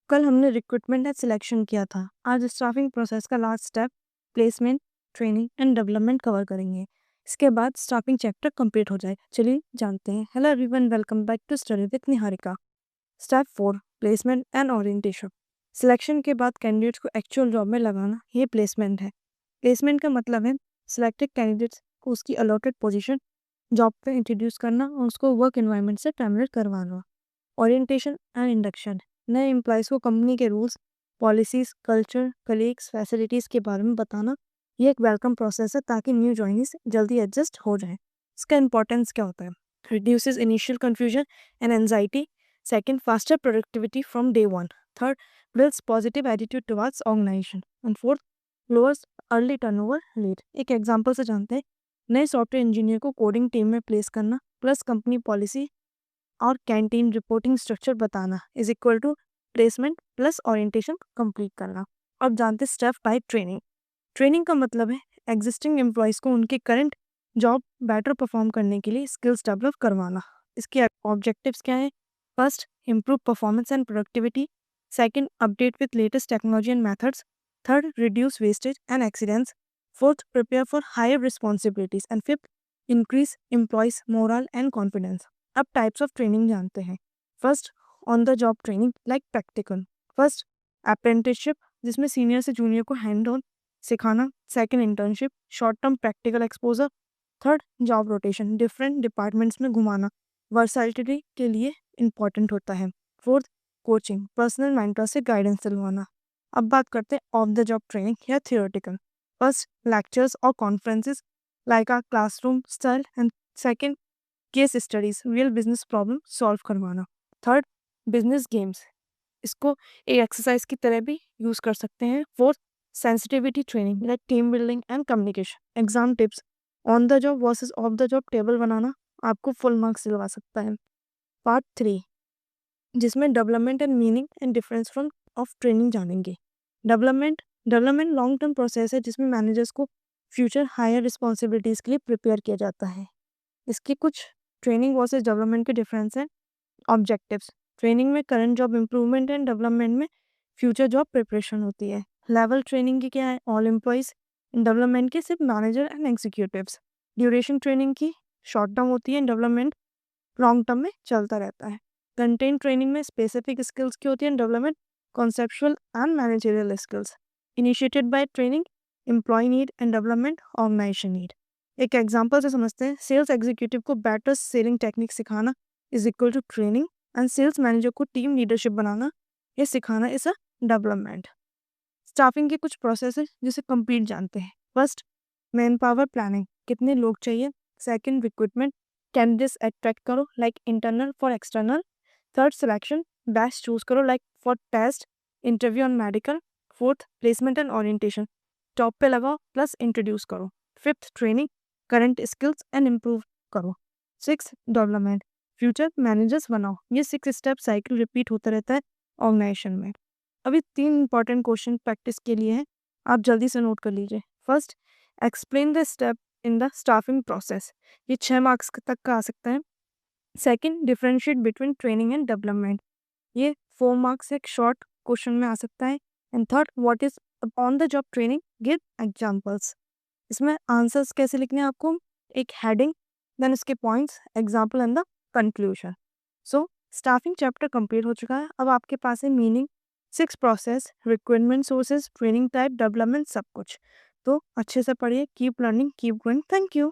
कल हमने recruitment and selection किया था। आज स्टाफिंग प्रोसेस का last step placement, training and development cover करेंगे। इसके बाद स्टाफिंग चैप्टर कंप्लीट हो जाए। चलिए जानते हैं। Hello everyone, welcome back to study with Niharika. Step 4, placement and orientation. Selection के बाद कैंडिडेट्स को एक्चुअल जॉब में लगाना, ये प्लेसमेंट है। प्लेसमेंट का मतलब है सिलेक्टेड कैंडिडेट्स को उसकी अलॉटेड पोजीशन जॉब पे इंट्रोड्यूस करना और उसको वर्क एनवायरनमेंट से फैमिलियर करवाना। ओरिएंटेशन एंड इंडक्शन, नए एम्प्लॉयज़ को कंपनी के rules, policies, culture, colleagues, facilities के बारे में बताना। ये एक वेलकम प्रोसेस है ताकि न्यू जॉइनीज जल्दी एडजस्ट हो जाएं। इसका इंपॉर्टेंस क्या होता है? Reduces initial confusion and anxiety. Second, faster productivity from day one. Third, builds positive attitude towards organisation. And fourth, lowers early turnover rate. एक एग्जांपल से जानते हैं। नए सॉफ्टवेयर इंजीनियर को कोडिंग टीम में प्लेस करना प्लस कंपनी पॉलिसी और canteen reporting structure बताना is equal to placement plus orientation complete करना। अब जानते हैं स्टेप 5, ट्रेनिंग। ट्रेनिंग का मतलब है एग्जिस्टिंग एम्प्लॉयज़ को उनके करंट जॉब बेटर परफॉर्म करने के लिए स्किल्स डेवलप करवाना। इसके ऑब्जेक्टिव्स क्या है? First, improve performance and productivity. Second, update with latest technology and methods. Third, reduce wastage and accidents. Fourth, prepare for higher responsibilities. And fifth, increase employees morale and confidence. अब types of training जानते हैं। First, on the job training like practical. First, apprenticeship, जिसमें senior से junior को hand on सिखाना। Second, internship, short term practical exposure. Third, job rotation, different departments में घुमाना, वर्सैटिलिटी के लिए इंपॉर्टेंट होता है। फोर्थ, कोचिंग, पर्सनल मेंटर से गाइडेंस दिलवाना। अब बात करते हैं ऑफ द जॉब ट्रेनिंग या थियोरेटिकल। फर्स्ट, लेक्चर्स और conferences like a classroom style. And second, case studies, real business problem solve करवाना। थर्ड, बिजनेस गेम्स, इसको एक एक्सरसाइज की तरह भी यूज कर सकते हैं। Fourth, sensitivity training like team building and communication. Exam tips, on the job versus off the job table बनाना आपको फुल मार्क्स दिलवा सकता है। पार्ट 3, जिसमें development and meaning and difference from of training जानेंगे। डेवलपमेंट लॉन्ग टर्म प्रोसेस है जिसमें managers को फ्यूचर हायर रिस्पॉन्सिबिलिटीज के लिए प्रिपेयर किया जाता है। इसके कुछ ट्रेनिंग वर्सेस डेवलपमेंट के डिफरेंस हैं। ऑब्जेक्टिव्स, ट्रेनिंग में current job improvement and development में फ्यूचर जॉब प्रिपरेशन होती है। लेवल ट्रेनिंग की क्या है? All employees. डेवलपमेंट के सिर्फ manager and executives. Duration training की शॉर्ट टर्म होती है, डेवलपमेंट लॉन्ग टर्म में चलता रहता है। कंटेंट ट्रेनिंग में स्पेसिफिक स्किल्स की होती है, development conceptual and managerial skills. Initiated by training, employee need and development organisation need. एक एग्जांपल से समझते हैं। सेल्स एग्जीक्यूटिव को बेटर सेलिंग टेक्निक सिखाना is equal to training. And sales manager को टीम लीडरशिप बनाना या सिखाना इज अ डेवलपमेंट। स्टाफिंग के कुछ प्रोसेस है जिसे कंप्लीट जानते हैं। फर्स्ट, मैन पावर प्लानिंग, कितने लोग चाहिए। सेकंड, रिक्रूटमेंट, कैंडिडेट्स अट्रैक्ट करो like internal for external. Third, selection, batch choose करो लाइक फॉर टेस्ट, इंटरव्यू और medical. Fourth, placement and orientation, top पे लगाओ प्लस इंट्रोड्यूस करो। Fifth, training, current skills and improve करो। सिक्स, डेवलपमेंट, फ्यूचर मैनेजर्स बनाओ। ये 6 step cycle repeat होता रहता है ऑर्गेनाइजेशन में। अभी 3 इंपॉर्टेंट क्वेश्चन प्रैक्टिस के लिए हैं, आप जल्दी से नोट कर लीजिए। First, explain the step in the staffing process, ये 6 मार्क्स तक का आ सकता है। Second, differentiate between training and development, ये 4 मार्क्स एक शॉर्ट क्वेश्चन में आ सकता है। And third, what is on the job training, give examples. इसमें आंसर्स कैसे लिखने हैं आपको? एक हेडिंग, देन इसके points, example and the conclusion. So staffing chapter complete हो चुका है। अब आपके पास है meaning, 6 process, requirement sources, training type, development, सब कुछ। तो अच्छे से पढ़िए। Keep learning, keep growing. Thank you.